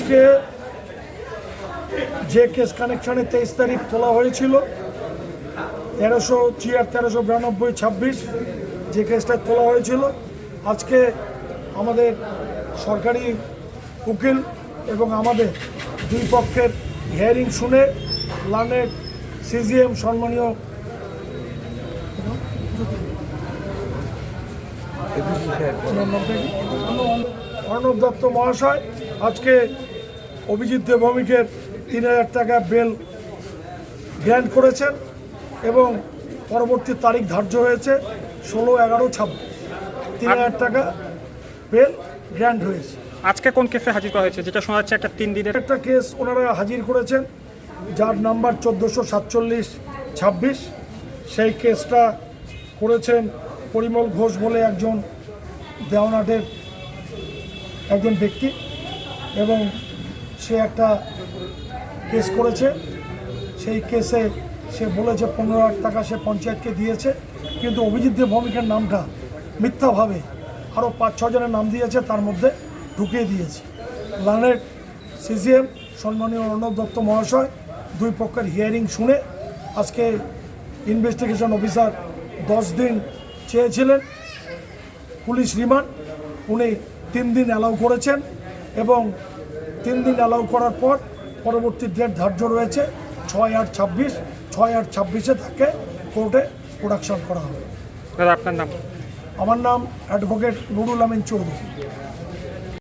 আজকে যে কেস কানেকশনে 23 তারিখ তোলা হয়েছিল 1392-1392-26 যে কেসটা তোলা হয়েছিল, আজকে আমাদের সরকারি উকিল এবং আমাদের দুই পক্ষের হিয়ারিং শুনে লার্নেড সিজিএম সম্মানীয় অর্ণব দত্ত মহাশয় আজকে অভিজিৎ দেবভৌমিকের 3000 টাকা বেল গ্র্যান্ট করেছেন এবং পরবর্তী তারিখ ধার্য হয়েছে 16-11-26। 3000 টাকা বেল গ্র্যান্ট হয়েছে। আজকে কোন কেসে হাজির করা হয়েছে, যেটা শোনা যাচ্ছে একটা 3 দিনের একটা কেস ওনারা হাজির করেছেন যার নাম্বার 1447-26। সেই কেসটা করেছেন পরিমল ঘোষ বলে একজন দেওয়ানহাটের একজন ব্যক্তি, এবং সে একটা কেস করেছে। সেই কেসে সে বলেছে 15,000 টাকা সে পঞ্চায়েতকে দিয়েছে, কিন্তু অভিজিৎ দেবভৌমিকের নামটা মিথ্যাভাবে আরও 5-6 জনের নাম দিয়েছে, তার মধ্যে ঢুকিয়ে দিয়েছে। লার্নেড সিজিএম সম্মানীয় অর্ণব দত্ত মহাশয় দুই পক্ষের হিয়ারিং শুনে আজকে ইনভেস্টিগেশন অফিসার 10 দিন চেয়েছিলেন পুলিশ রিমান্ড, উনি 3 দিন অ্যালাউ করেছেন এবং 3 দিন অ্যালাউ করার পর পরবর্তী ডেট ধার্য রয়েছে 6-8-26। 6-8-26-এ তাকে কোর্টে প্রোডাকশন করা হবে। আপনার নাম? আমার নাম অ্যাডভোকেট নুরুল আমিন চৌধুরী।